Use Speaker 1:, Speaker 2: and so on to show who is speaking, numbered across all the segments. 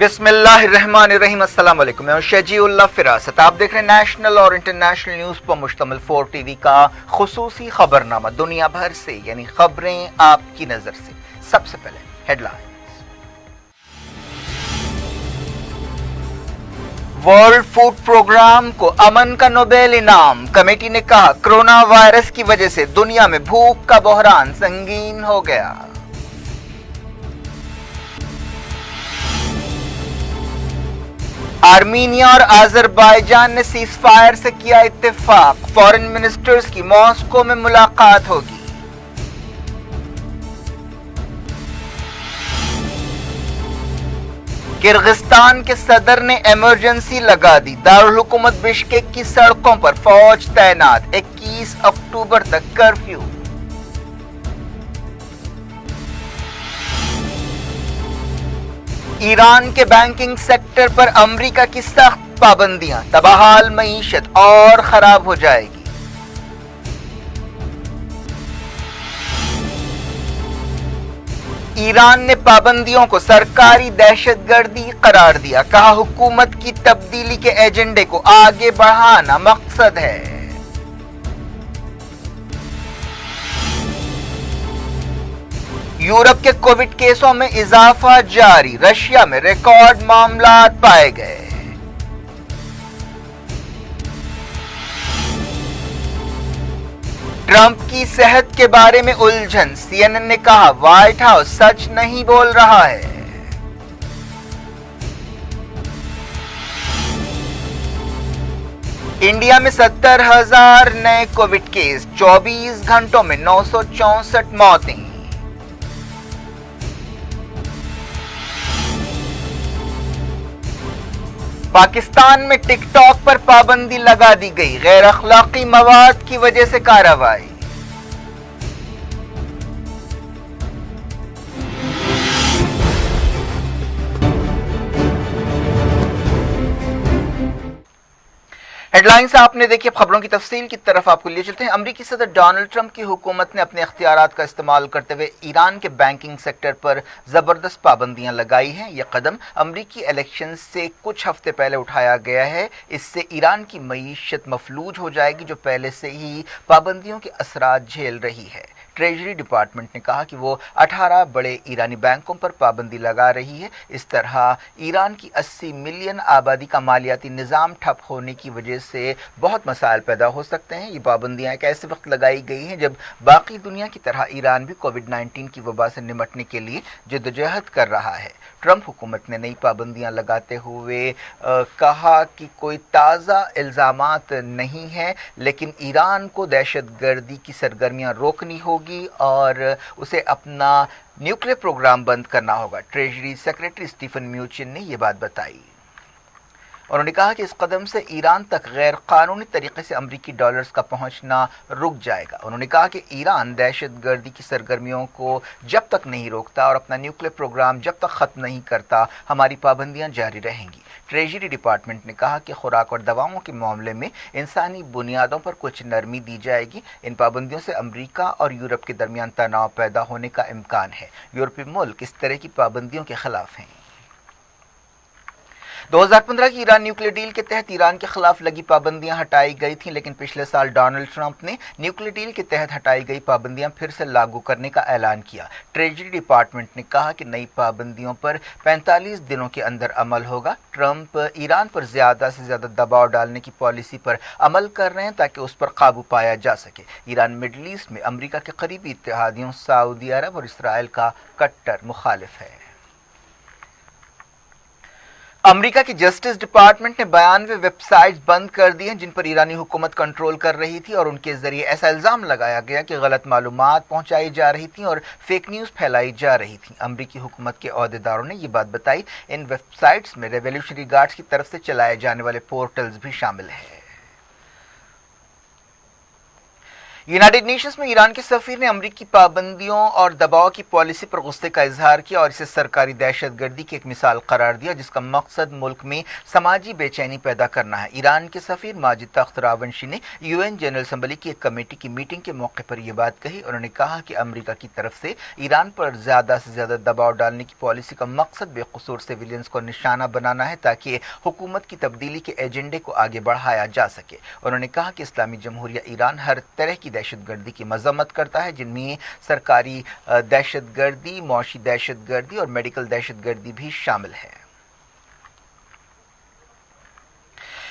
Speaker 1: बिस्मिल्लाहिर्रहमानिर्रहीम। अस्सलाम वालेकुम। मैं शजीउल्लाह फिरासत। आप देख रहे हैं नेशनल और इंटरनेशनल न्यूज़ पर मुश्तमिल 4 टीवी का खुसूसी खबरनामा, दुनिया भर से यानी खबरें आपकी नज़र से। सबसे पहले हेडलाइंस। वर्ल्ड फूड प्रोग्राम को अमन का नोबेल इनाम। कमेटी ने कहा कोरोना वायरस की वजह से दुनिया में भूख का बहरान संगीन हो गया। आर्मीनिया और अजरबैजान ने सीज़फायर से किया इत्तेफाक। फॉरेन मिनिस्टर्स की मॉस्को में मुलाकात होगी। किर्गिस्तान के सदर ने इमरजेंसी लगा दी। दारुल हुकूमत बिश्केक की सड़कों पर फौज तैनात। 21 अक्टूबर तक कर्फ्यू। ईरान के बैंकिंग सेक्टर पर अमेरिका की सख्त पाबंदियां। तबाहाल मईशत और खराब हो जाएगी। ईरान ने पाबंदियों को सरकारी दहशतगर्दी करार दिया। कहा हुकूमत की तब्दीली के एजेंडे को आगे बढ़ाना मकसद है। यूरोप के कोविड केसों में इजाफा जारी। रशिया में रिकॉर्ड मामला पाए गए। ट्रंप की सेहत के बारे में उलझन। सीएनएन ने कहा व्हाइट हाउस सच नहीं बोल रहा है। इंडिया में 70,000 नए कोविड केस। 24 घंटों में 964 मौतें। पाकिस्तान में टिकटॉक पर पाबंदी लगा दी गई। गैर अखलाकी मवाद की वजह से कार्रवाई। हेडलाइंस आपने देखी। खबरों की तफसील की तरफ आपको लिए चलते हैं। अमेरिकी सदर डोनाल्ड ट्रंप की हुकूमत ने अपने इख्तियारात का इस्तेमाल करते हुए ईरान के बैंकिंग सेक्टर पर जबरदस्त पाबंदियां लगाई हैं। यह कदम अमेरिकी इलेक्शन से कुछ हफ्ते पहले उठाया गया है। इससे ईरान की मईशत मफलूज हो जाएगी, जो पहले से ही पाबंदियों के असरात झेल रही है। ट्रेजरी डिपार्टमेंट ने कहा कि वो 18 बड़े ईरानी बैंकों पर पाबंदी लगा रही है। इस तरह ईरान की 80 मिलियन आबादी का मालियाती निज़ाम ठप होने की वजह से बहुत मसाइल पैदा हो सकते हैं। ये पाबंदियां एक ऐसे वक्त लगाई गई हैं जब बाकी दुनिया की तरह ईरान भी कोविड-19 की वबा से निपटने के लिए जद्दोजहद कर रहा है। ट्रंप हुकूमत ने नई पाबंदियां लगाते हुए कहा कि कोई ताज़ा इल्ज़ामात नहीं है, लेकिन ईरान को दहशतगर्दी की सरगर्मियां रोकनी होगी और उसे अपना न्यूक्लियर प्रोग्राम बंद करना होगा। ट्रेजरी सेक्रेटरी स्टीफन म्यूचिन ने यह बात बताई। उन्होंने कहा कि इस कदम से ईरान तक गैर कानूनी तरीके से अमरीकी डॉलर्स का पहुंचना रुक जाएगा। उन्होंने कहा कि ईरान दहशतगर्दी की सरगर्मियों को जब तक नहीं रोकता और अपना न्यूक्लियर प्रोग्राम जब तक ख़त्म नहीं करता, हमारी पाबंदियां जारी रहेंगी। ट्रेजरी डिपार्टमेंट ने कहा कि खुराक और दवाओं के मामले में इंसानी बुनियादों पर कुछ नरमी दी जाएगी। इन पाबंदियों से अमेरिका और यूरोप के दरमियान तनाव पैदा होने का इम्कान है। यूरोपीय मुल्क इस तरह की पाबंदियों के खिलाफ हैं। 2015 की ईरान न्यूक्लियर डील के तहत ईरान के खिलाफ लगी पाबंदियां हटाई गई थीं, लेकिन पिछले साल डोनाल्ड ट्रंप ने न्यूक्लियर डील के तहत हटाई गई पाबंदियां फिर से लागू करने का ऐलान किया। ट्रेजरी डिपार्टमेंट ने कहा कि नई पाबंदियों पर 45 दिनों के अंदर अमल होगा। ट्रंप ईरान पर ज्यादा से ज्यादा दबाव डालने की पॉलिसी पर अमल कर रहे हैं ताकि उस पर काबू पाया जा सके। ईरान मिडल ईस्ट में अमेरिका के करीबी इत्तेहादियों सऊदी अरब और इसराइल का कट्टर मुखालिफ है। अमेरिका की जस्टिस डिपार्टमेंट ने 92 वेबसाइट्स बंद कर दी हैं जिन पर ईरानी हुकूमत कंट्रोल कर रही थी और उनके जरिए ऐसा इल्ज़ाम लगाया गया कि गलत मालूमात पहुंचाई जा रही थी और फेक न्यूज़ फैलाई जा रही थी। अमेरिकी हुकूमत के अहदेदारों ने ये बात बताई। इन वेबसाइट्स में रेवोल्यूशनरी गार्ड्स की तरफ से चलाए जाने वाले पोर्टल्स भी शामिल हैं। यूनाइटेड नेशंस में ईरान के सफीर ने अमरीकी पाबंदियों और दबाव की पॉलिसी पर गुस्से का इजहार किया और इसे सरकारी दहशतगर्दी की एक मिसाल करार दिया जिसका मकसद मुल्क में समाजी बेचैनी पैदा करना है। ईरान के सफीर माजिद तख्त रावंशी ने यूएन जनरल असम्बली की एक कमेटी की मीटिंग के मौके पर यह बात कही। उन्होंने कहा कि अमरीका की तरफ से ईरान पर ज्यादा से ज्यादा दबाव डालने की पॉलिसी का मकसद बेकसूर सिविलियंस को निशाना बनाना है ताकि हुकूमत की तब्दीली के एजेंडे को आगे बढ़ाया जा सके। उन्होंने कहा कि इस्लामी जमहूरिया ईरान हर तरह की दहशतगर्दी की मजम्मत करता है जिनमें सरकारी दहशतगर्दी, मौशी दहशतगर्दी और मेडिकल दहशतगर्दी भी शामिल है।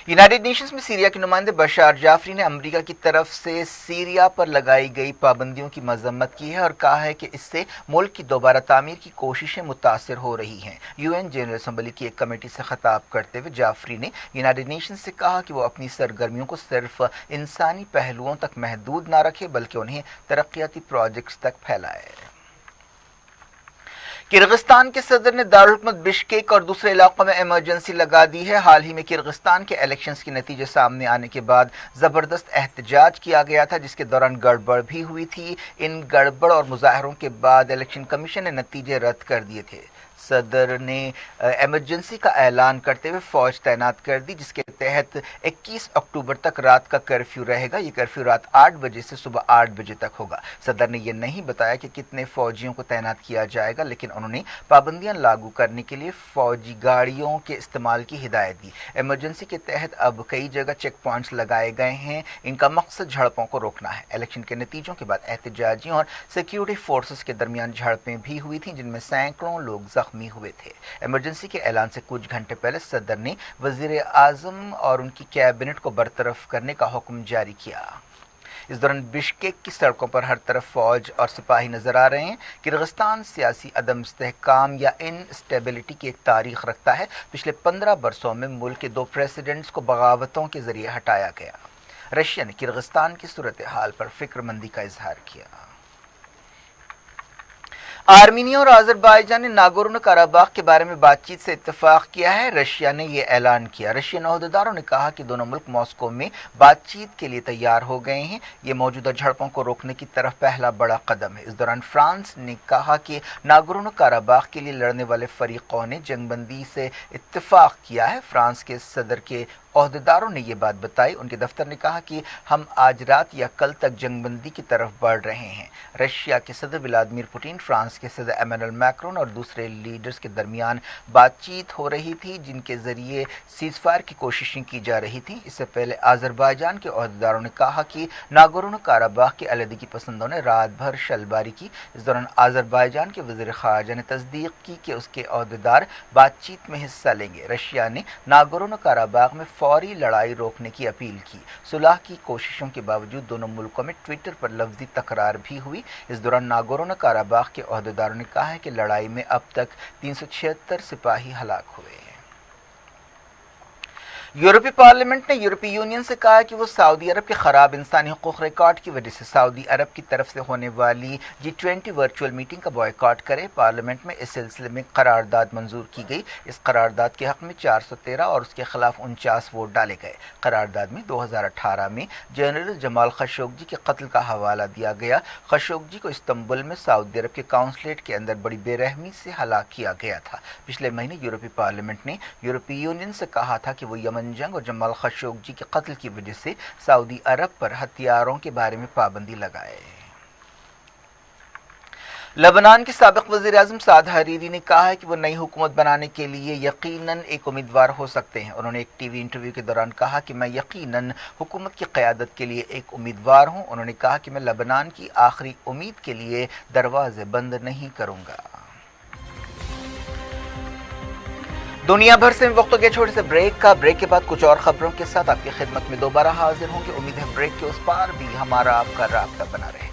Speaker 1: यूनाइटेड नेशंस में सीरिया के नुमाइंदे बशार जाफरी ने अमेरिका की तरफ से सीरिया पर लगाई गई पाबंदियों की मजम्मत की है और कहा है कि इससे मुल्क की दोबारा तामीर की कोशिशें मुतासर हो रही हैं। यूएन जनरल असम्बली की एक कमेटी से खिताब करते हुए जाफरी ने यूनाइटेड नेशंस से कहा कि वो अपनी सरगर्मियों को सिर्फ इंसानी पहलुओं तक महदूद ना रखे बल्कि उन्हें तरक्याती प्रोजेक्ट्स तक फैलाए। किर्गिस्तान के सदर ने दारुल हुकूमत बिश्केक और दूसरे इलाकों में इमरजेंसी लगा दी है। हाल ही में किर्गिस्तान के इलेक्शंस के नतीजे सामने आने के बाद जबरदस्त एहतजाज किया गया था जिसके दौरान गड़बड़ भी हुई थी। इन गड़बड़ और मुजाहरों के बाद इलेक्शन कमीशन ने नतीजे रद्द कर दिए थे। सदर ने इमरजेंसी का ऐलान करते हुए फौज तैनात कर दी जिसके तहत 21 अक्टूबर तक रात का कर्फ्यू रहेगा। ये कर्फ्यू रात 8 बजे से सुबह 8 बजे तक होगा। सदर ने यह नहीं बताया कि कितने फौजियों को तैनात किया जाएगा, लेकिन उन्होंने पाबंदियां लागू करने के लिए फौजी गाड़ियों के इस्तेमाल की हिदायत दी। इमरजेंसी के तहत अब कई जगह चेक पॉइंट्स लगाए गए हैं। इनका मकसद झड़पों को रोकना है। इलेक्शन के नतीजों के बाद एहतजाजियों और सिक्योरिटी फोर्सेस के दरमियान झड़पें भी हुई थी जिनमें सैकड़ों लोग जख्मी हुए थे। इमरजेंसी के ऐलान से कुछ घंटे पहले सदर ने वजीर आजम और उनकी कैबिनेट को बरतरफ करने का हुक्म जारी किया। इस दौरान बिश्केक की सड़कों पर हर तरफ फौज और सिपाही नजर आ रहे हैं। किर्गिस्तान सियासी अदम इस्तेहकाम या इनस्टेबिलिटी की एक तारीख रखता है। पिछले 15 बरसों में मुल्क के 2 प्रेसिडेंट्स को बगावतों के जरिए हटाया गया। रशिया ने किर्गिस्तान की सूरत हाल पर फिक्रमंदी का इजहार किया। आर्मीनिया और अजरबैजान ने नागोर्नो कराबाख के बारे में बातचीत से इत्तेफाक किया है। रशिया ने यह ऐलान किया। रशियन अहदेदारों ने कहा कि दोनों मुल्क मॉस्को में बातचीत के लिए तैयार हो गए हैं। ये मौजूदा झड़पों को रोकने की तरफ पहला बड़ा कदम है। इस दौरान फ्रांस ने कहा कि नागोर्नो कराबाख के लिए लड़ने वाले फरीकों ने जंगबंदी से इत्तेफाक किया है। फ्रांस के सदर के अहदेदारों ने यह बात बताई। उनके दफ्तर ने कहा कि हम आज रात या कल तक जंगबंदी की तरफ बढ़ रहे हैं। रशिया के सदर व्लादिमीर पुतिन, फ्रांस के सदर एमेनुएल मैक्रोन और दूसरे लीडर्स के दरमियान बातचीत हो रही थी जिनके जरिए सीजफायर की कोशिशें की जा रही थी। इससे पहले अजरबैजान के अहदेदारों ने कहा कि नागोर्नो कराबाख के अलहदगी पसंदों ने रात भर शलबारी की। इस दौरान अजरबैजान के वज़ीर ख़ारजा ने तस्दीक की कि उसके अहदेदार बातचीत में हिस्सा लेंगे। रशिया ने नागोर्नो कराबाख में फौरी लड़ाई रोकने की अपील की। सुलह की कोशिशों के बावजूद दोनों मुल्कों में ट्विटर पर लफ्जी तकरार भी हुई। इस दौरान नागोर्नो कराबाख के अहदेदारों ने कहा है कि लड़ाई में अब तक 376 सिपाही हलाक हुए। यूरोपीय पार्लियामेंट ने यूरोपीय यूनियन से कहा है कि वो सऊदी अरब के खराब इंसानी हुकूक रिकॉर्ड की वजह से सऊदी अरब की तरफ से होने वाली G20 वर्चुअल मीटिंग का बॉयकॉट करे। पार्लियामेंट में इस सिलसिले में करारदाद मंजूर की गई। इस करारदाद के हक में 413 और उसके खिलाफ 49 वोट डाले गए। करारदाद में 2018 में जनरल जमाल खशोगी के कत्ल का हवाला दिया गया। खशोगी को इस्तंबुल में सऊदी अरब के काउंसलेट के अंदर बड़ी बेरहमी से हलाक किया गया था। पिछले महीने यूरोपीय पार्लियामेंट ने यूरोपीय यूनियन से कहा था कि वो यमन जंग और जमाल खशोगी के कत्ल की वजह से सऊदी अरब पर हथियारों के बारे में पाबंदी लगाए। लेबनान के साबिक वज़ीर आज़म साद हरीरी ने कहा है कि वो नई हुकूमत बनाने के लिए यकीनन एक उम्मीदवार हो सकते हैं। उन्होंने एक टीवी इंटरव्यू के दौरान कहा कि मैं यकीनन हुकूमत की क़यादत के लिए एक उम्मीदवार हूं। उन्होंने कहा कि मैं लेबनान की आखिरी उम्मीद के लिए दरवाजे बंद नहीं करूंगा। दुनिया भर से वक्त हो गया छोटे से ब्रेक का। ब्रेक के बाद कुछ और खबरों के साथ आपकी खिदमत में दोबारा हाजिर होंगे। उम्मीद है ब्रेक के उस पार भी हमारा आपका राब्ता बना रहेगा।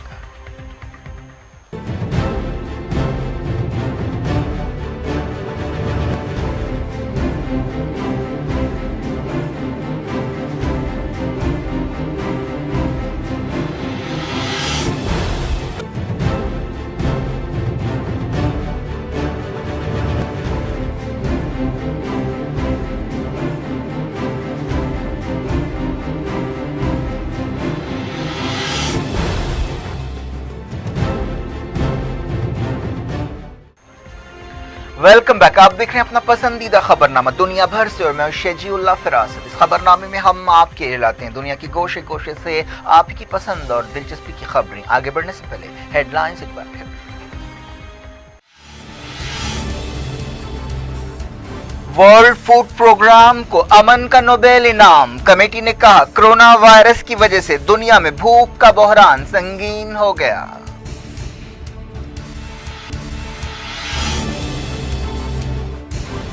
Speaker 1: Welcome back. आप देख रहे हैं अपना पसंदीदा खबरनामा दुनिया भर से और मैं शेजीउल्लाह फिरासत। इस खबरनामे में हम आपके लिए लाते हैं दुनिया की गोशे गोशे से आपकी पसंद और दिलचस्पी की खबरें। आगे बढ़ने से पहले हेडलाइंस एक बार फिर। वर्ल्ड फूड प्रोग्राम को अमन का नोबेल इनाम। कमेटी ने कहा कोरोना वायरस की वजह से दुनिया में भूख का बहरान संगीन हो गया।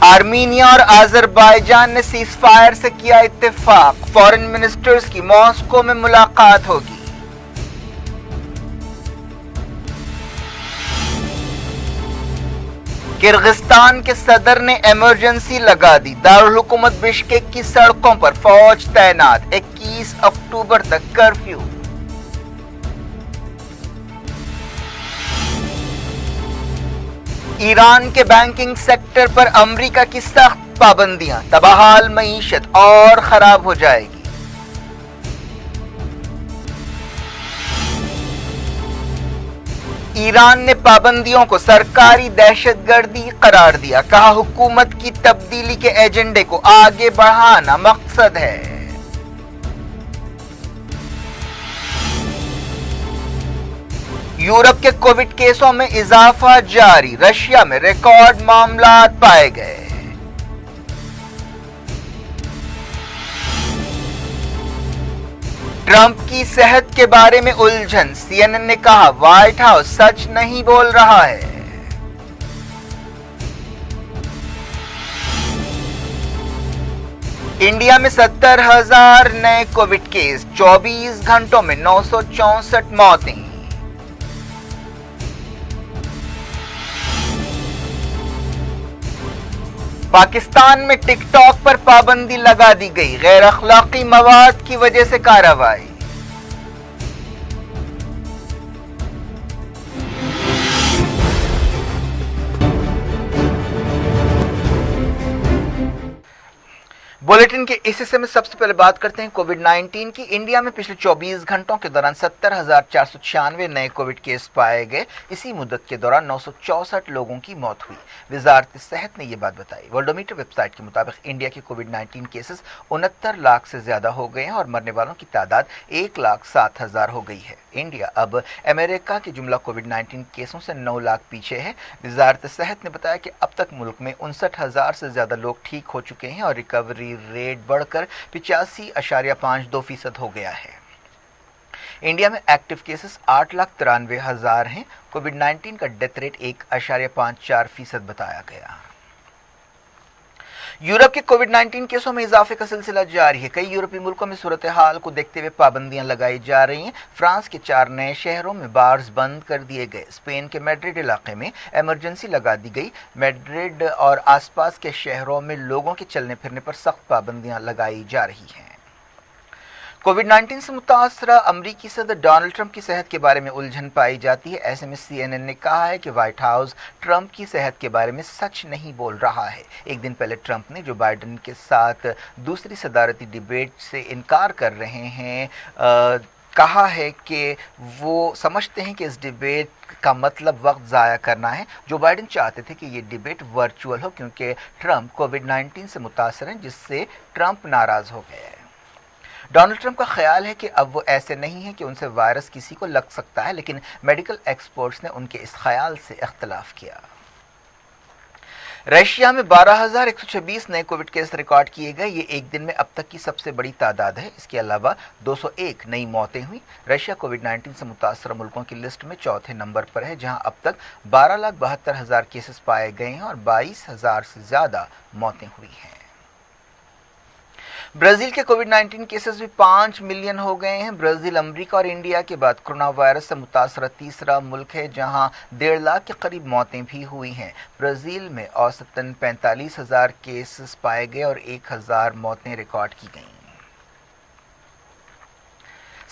Speaker 1: आर्मीनिया और अजरबैजान ने सीजफायर से किया इत्तेफाक। फॉरेन मिनिस्टर्स की मॉस्को में मुलाकात होगी। किर्गिस्तान के सदर ने इमरजेंसी लगा दी। दारुल हुकूमत बिश्केक की सड़कों पर फौज तैनात। 21 अक्टूबर तक कर्फ्यू। ईरान के बैंकिंग सेक्टर पर अमेरिका की सख्त पाबंदियां। तबाहाल मईशत और खराब हो जाएगी। ईरान ने पाबंदियों को सरकारी दहशतगर्दी करार दिया। कहा हुकूमत की तब्दीली के एजेंडे को आगे बढ़ाना मकसद है। यूरोप के कोविड केसों में इजाफा जारी। रशिया में रिकॉर्ड मामला पाए गए। ट्रंप की सेहत के बारे में उलझन। सीएनएन ने कहा व्हाइट हाउस सच नहीं बोल रहा है। इंडिया में 70,000 नए कोविड केस। 24 घंटों में 964 मौतें। पाकिस्तान में टिकटॉक पर पाबंदी लगा दी गई। गैर अखलाकी मवाद की वजह से कार्रवाई। बुलेटिन के इस हिस्से में सबसे पहले बात करते हैं कोविड-19 की। इंडिया में पिछले 24 घंटों के दौरान 70,496 नए कोविड केस पाए गए। इसी मुद्दत के दौरान 964 लोगों की मौत हुई। वजारत सेहत ने यह बात बताई। वर्ल्डोमीटर वेबसाइट के मुताबिक इंडिया के कोविड-19 केसेस 69 लाख से ज्यादा हो गए हैं और मरने वालों की तादाद 1,07,000 हो गई है। इंडिया अब अमेरिका के जुमला कोविड-19 केसों से 9 लाख पीछे है। वजारत सेहत ने बताया कि अब तक मुल्क में 59,000 से ज्यादा लोग ठीक हो चुके हैं और रिकवरी रेट बढ़कर 85.52% हो गया है। इंडिया में एक्टिव केसेस 8,93,000 हैं। कोविड-19 का डेथ रेट 1.54% बताया गया। यूरोप के कोविड-19 केसों में इजाफे का सिलसिला जारी है। कई यूरोपीय मुल्कों में सूरत हाल को देखते हुए पाबंदियां लगाई जा रही हैं। फ्रांस के 4 नए शहरों में बार्स बंद कर दिए गए। स्पेन के मैड्रिड इलाके में इमरजेंसी लगा दी गई। मैड्रिड और आसपास के शहरों में लोगों के चलने फिरने पर सख्त पाबंदियां लगाई जा रही हैं। कोविड-19 से मुतासरा अमरीकी सदर डोनाल्ड ट्रंप की सेहत के बारे में उलझन पाई जाती है। ऐसे में सीएनएन ने कहा है कि व्हाइट हाउस ट्रंप की सेहत के बारे में सच नहीं बोल रहा है। एक दिन पहले ट्रंप ने जो बाइडेन के साथ दूसरी सदारती डिबेट से इनकार कर रहे हैं, कहा है कि वो समझते हैं कि इस डिबेट का मतलब वक्त ज़ाया करना है। जो बाइडेन चाहते थे कि ये डिबेट वर्चुअल हो क्योंकि ट्रंप कोविड-19 से मुतासर हैं, जिससे ट्रंप नाराज़ हो गए हैं। डोनाल्ड ट्रंप का ख्याल है कि अब वो ऐसे नहीं है कि उनसे वायरस किसी को लग सकता है, लेकिन मेडिकल एक्सपर्ट्स ने उनके इस ख्याल से इख्तलाफ किया। रशिया में 12,126 नए कोविड केस रिकॉर्ड किए गए। ये एक दिन में अब तक की सबसे बड़ी तादाद है। इसके अलावा 201 नई मौतें हुई। रशिया कोविड-19 से मुतासर मुल्कों की लिस्ट में चौथे नंबर पर है, जहां अब तक 12,72,000 केसेस पाए गए हैं और 22,000 से ज़्यादा मौतें हुई हैं। ब्राजील के कोविड-19 केसेस भी 5 मिलियन हो गए हैं। ब्राजील अमेरिका और इंडिया के बाद कोरोना वायरस से मुतासर तीसरा मुल्क है, जहां 1.5 लाख के करीब मौतें भी हुई हैं। ब्राजील में औसतन 45,000 केसेस पाए गए और 1,000 मौतें रिकॉर्ड की गईं।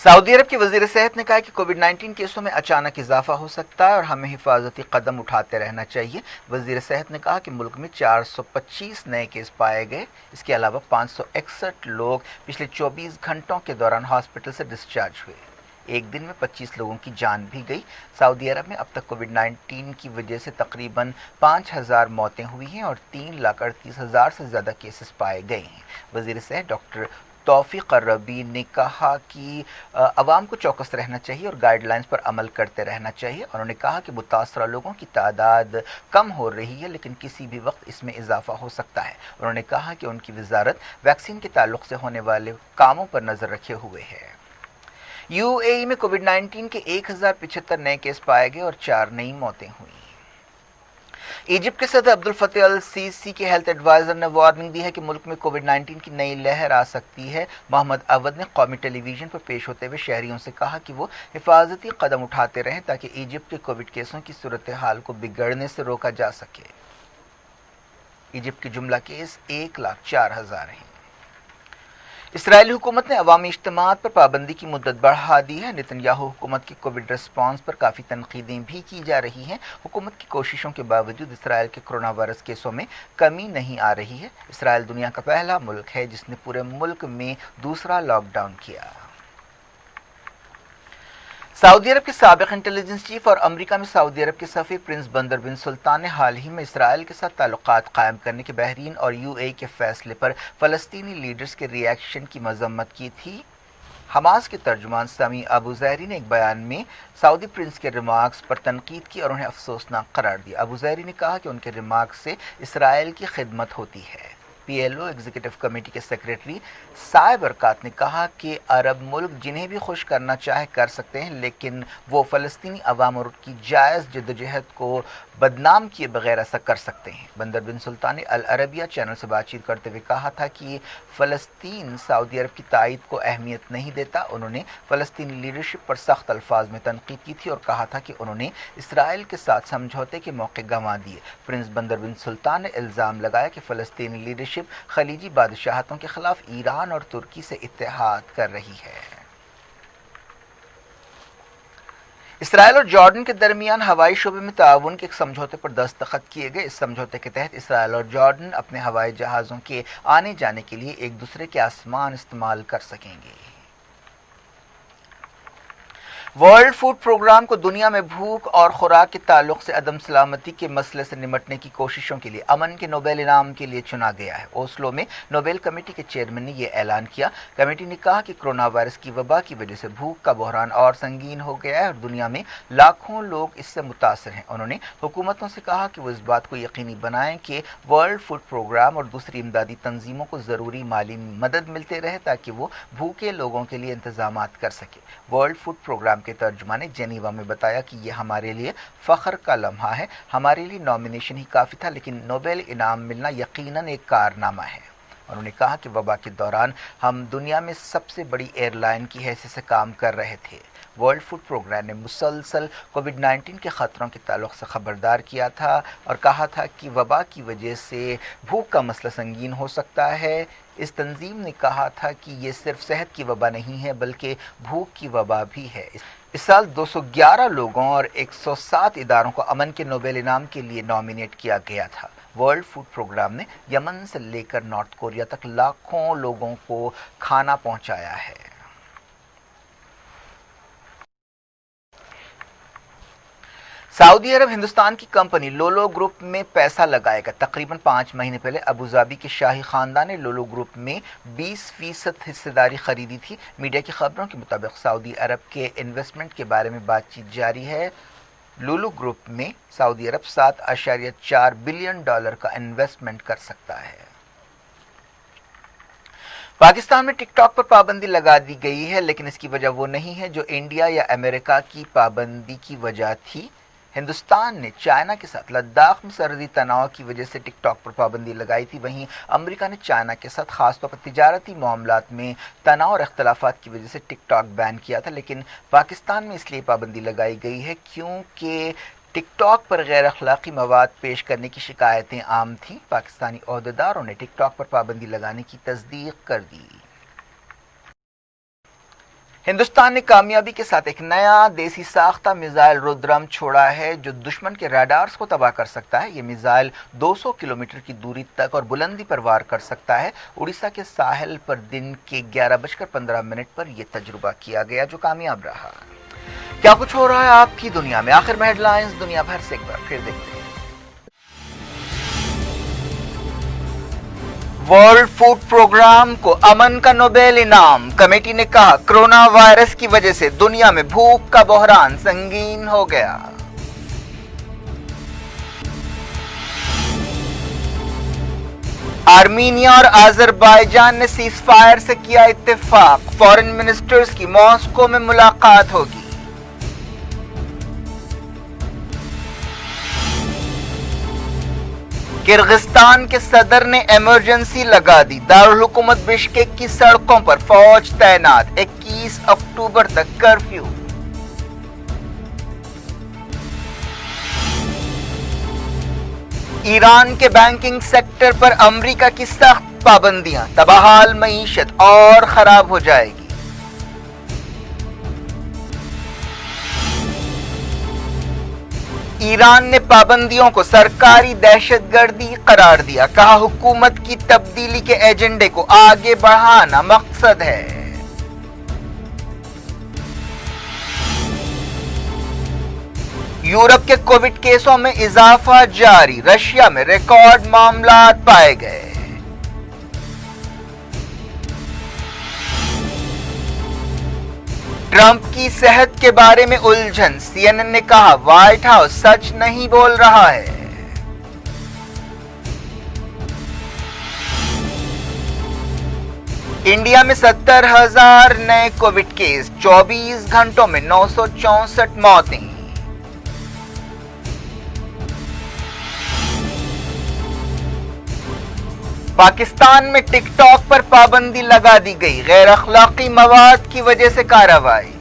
Speaker 1: सऊदी अरब के वजीर सेहत ने कहा कि कोविड-19 केसों में अचानक इजाफा हो सकता है और हमें हिफाजती कदम उठाते रहना चाहिए। वजीर सेहत ने कहा कि मुल्क में 425 नए केस पाए गए। इसके अलावा 561 लोग पिछले 24 घंटों के दौरान हॉस्पिटल से डिस्चार्ज हुए। ایک دن میں 25 لوگوں کی جان بھی گئی۔ سعودی عرب میں اب تک کووڈ-19 کی وجہ سے تقریباً 5,000 موتیں ہوئی ہیں اور 3,38,000 سے زیادہ کیسز پائے گئے ہیں۔ وزیر صحت ڈاکٹر توفیق الربیع نے کہا کہ عوام کو چوکس رہنا چاہیے اور گائیڈ لائنز پر عمل کرتے رہنا چاہیے۔ انہوں نے کہا کہ متاثرہ لوگوں کی تعداد کم ہو رہی ہے لیکن کسی بھی وقت اس میں اضافہ ہو سکتا ہے۔ انہوں نے کہا کہ ان کی وزارت ویکسین کے تعلق سے ہونے والے کاموں پر نظر رکھے ہوئے ہے۔ UAE میں کووڈ-19 کے 1,075 نئے کیس پائے گئے اور 4 نئی موتیں ہوئیں۔ ایجپٹ کے صدر عبدالفتح السیسی کے ہیلتھ ایڈوائزر نے وارننگ دی ہے کہ ملک میں کووڈ-19 کی نئی لہر آ سکتی ہے۔ محمد عوض نے قومی ٹیلی ویژن پر پیش ہوتے ہوئے شہریوں سے کہا کہ وہ حفاظتی قدم اٹھاتے رہیں تاکہ ایجپٹ کے کووڈ کیسوں کی صورتحال کو بگڑنے سے روکا جا سکے۔ ایجپٹ کے جملہ کیس 1,04,000 ہیں۔ اسرائیلی حکومت نے عوامی اجتماعات پر پابندی کی مدت بڑھا دی ہے۔ نتن یاہو حکومت کی کووڈ ریسپانس پر کافی تنقیدیں بھی کی جا رہی ہیں۔ حکومت کی کوششوں کے باوجود اسرائیل کے کرونا وائرس کیسوں میں کمی نہیں آ رہی ہے۔ اسرائیل دنیا کا پہلا ملک ہے جس نے پورے ملک میں دوسرا لاک ڈاؤن کیا۔ سعودی عرب کے سابق انٹیلیجنس چیف اور امریکہ میں سعودی عرب کے سفیر پرنس بندر بن سلطان نے حال ہی میں اسرائیل کے ساتھ تعلقات قائم کرنے کے بحرین اور UAE کے فیصلے پر فلسطینی لیڈرز کے ری ایکشن کی مذمت کی تھی۔ حماس کے ترجمان سمیع ابو زہری نے ایک بیان میں سعودی پرنس کے ریمارکس پر تنقید کی اور انہیں افسوسناک قرار دیا۔ ابو زہری نے کہا کہ ان کے ریمارکس سے اسرائیل کی خدمت ہوتی ہے۔ PLO ایگزیکٹو کمیٹی کے سیکریٹری سائے برکات نے کہا کہ عرب ملک جنہیں بھی خوش کرنا چاہے کر سکتے ہیں لیکن وہ فلسطینی عوام اور کی جائز جدوجہد کو بدنام کیے بغیر ایسا کر سکتے ہیں۔ بندر بن سلطان نے العربیہ چینل سے بات چیت کرتے ہوئے کہا تھا کہ فلسطین سعودی عرب کی تائید کو اہمیت نہیں دیتا۔ انہوں نے فلسطینی لیڈرشپ پر سخت الفاظ میں تنقید کی تھی اور کہا تھا کہ انہوں نے اسرائیل کے ساتھ سمجھوتے کے موقع گنوا دیے۔ پرنس بندر بن سلطان نے الزام لگایا کہ فلسطینی لیڈرشپ خلیجی بادشاہتوں کے خلاف ایران اور ترکی سے اتحاد کر رہی ہے۔ اسرائیل اور جارڈن کے درمیان ہوائی شعبے میں تعاون کے ایک سمجھوتے پر دستخط کیے گئے۔ اس سمجھوتے کے تحت اسرائیل اور جارڈن اپنے ہوائی جہازوں کے آنے جانے کے لیے ایک دوسرے کے آسمان استعمال کر سکیں گے۔ ورلڈ فوڈ پروگرام کو دنیا میں بھوک اور خوراک کے تعلق سے عدم سلامتی کے مسئلے سے نمٹنے کی کوششوں کے لیے امن کے نوبل انعام کے لیے چنا گیا ہے۔ اوسلو میں نوبل کمیٹی کے چیئرمین نے یہ اعلان کیا۔ کمیٹی نے کہا کہ کرونا وائرس کی وبا کی وجہ سے بھوک کا بحران اور سنگین ہو گیا ہے اور دنیا میں لاکھوں لوگ اس سے متاثر ہیں۔ انہوں نے حکومتوں سے کہا کہ وہ اس بات کو یقینی بنائیں کہ ورلڈ فوڈ پروگرام اور دوسری امدادی تنظیموں کو ضروری مالی مدد ملتے رہے تاکہ وہ بھوکے لوگوں کے لیے انتظامات کر سکے۔ ورلڈ فوڈ پروگرام کے ترجمان نے جنیوا میں بتایا کہ یہ ہمارے لیے فخر کا لمحہ ہے۔ ہمارے لیے نامینیشن ہی کافی تھا لیکن نوبل انعام ملنا یقیناً ایک کارنامہ ہے۔ انہوں نے کہا کہ وبا کے دوران ہم دنیا میں سب سے بڑی ایئر لائن کی حیثیت سے کام کر رہے تھے۔ ورلڈ فوڈ پروگرام نے مسلسل کووڈ-19 کے خطروں کے تعلق سے خبردار کیا تھا اور کہا تھا کہ وبا کی وجہ سے بھوک کا مسئلہ سنگین ہو سکتا ہے۔ اس تنظیم نے کہا تھا کہ یہ صرف صحت کی وبا نہیں ہے بلکہ بھوک کی وبا بھی ہے۔ اس سال 211 لوگوں اور 107 اداروں کو امن کے نوبل انعام کے لیے نامینیٹ کیا گیا تھا۔ ورلڈ فوڈ پروگرام نے یمن سے لے کر نارتھ کوریا تک لاکھوں لوگوں کو کھانا پہنچایا ہے۔ سعودی عرب ہندوستان کی کمپنی لولو گروپ میں پیسہ لگائے گا۔ تقریباً 5 مہینے پہلے ابوظہبی کے شاہی خاندان نے لولو گروپ میں 20% حصہ داری خریدی تھی۔ میڈیا کی خبروں کے مطابق سعودی عرب کے انویسٹمنٹ کے بارے میں بات چیت جاری ہے۔ لولو گروپ میں سعودی عرب $7.4 بلین کا انویسٹمنٹ کر سکتا ہے۔ پاکستان میں ٹک ٹاک پر پابندی لگا دی گئی ہے لیکن اس کی وجہ وہ نہیں ہے جو انڈیا یا امریکہ کی پابندی کی وجہ تھی۔ ہندوستان نے چائنا کے ساتھ لداخ میں سرحدی تناؤ کی وجہ سے ٹک ٹاک پر پابندی لگائی تھی۔ وہیں امریکہ نے چائنا کے ساتھ خاص طور پر تجارتی معاملات میں تناؤ اور اختلافات کی وجہ سے ٹک ٹاک بین کیا تھا لیکن پاکستان میں اس لیے پابندی لگائی گئی ہے کیونکہ ٹک ٹاک پر غیر اخلاقی مواد پیش کرنے کی شکایتیں عام تھیں۔ پاکستانی عہدیداروں نے ٹک ٹاک پر پابندی لگانے کی تصدیق کر دی۔ हिंदुस्तान ने कामयाबी के साथ एक नया देसी साख्ता मिसाइल रुद्रम छोड़ा है जो दुश्मन के रडार्स को तबाह कर सकता है। ये मिसाइल 200 किलोमीटर की दूरी तक और बुलंदी पर वार कर सकता है। उड़ीसा के साहिल पर दिन के 11:15 पर यह तजुर्बा किया गया जो कामयाब रहा। क्या कुछ हो रहा है आपकी दुनिया में, आखिर में हेडलाइंस दुनिया भर से एक बार फिर देखते हैं। वर्ल्ड फूड प्रोग्राम को अमन का नोबेल इनाम। कमेटी ने कहा कोरोना वायरस की वजह से दुनिया में भूख का बहरान संगीन हो गया। आर्मीनिया और अजरबैजान ने सीज फायर से किया इत्तेफाक। फॉरेन मिनिस्टर्स की मॉस्को में मुलाकात होगी। किर्गिस्तान के सदर ने इमरजेंसी लगा दी। दारुल हुकूमत बिश्केक की सड़कों पर फौज तैनात। 21 अक्टूबर तक कर्फ्यू। ईरान के बैंकिंग सेक्टर पर अमेरिका की सख्त पाबंदियां। तबाहाल मईशत और खराब हो जाएगी। ईरान ने पाबंदियों को सरकारी दहशतगर्दी करार दिया। कहा हुकूमत की तब्दीली के एजेंडे को आगे बढ़ाना मकसद है। यूरोप के कोविड केसों में इजाफा जारी। रशिया में रिकॉर्ड मामला पाए गए। ट्रंप की सेहत के बारे में उलझन। सीएनएन ने कहा व्हाइट हाउस सच नहीं बोल रहा है। इंडिया में 70,000 नए कोविड केस। 24 घंटों में 964 मौतें। पाकिस्तान में टिकटॉक पर पाबंदी लगा दी गई। गैर अखलाकी मवाद की वजह से कार्रवाई।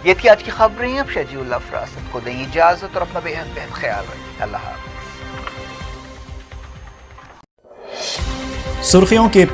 Speaker 1: ये थी आज की खबरें। अब शजीउल्लाह फरासत को दें इजाजत और अपना बेहद ख्याल रखें। अल्लाह हाफ़िज़।
Speaker 2: सुर्खियों के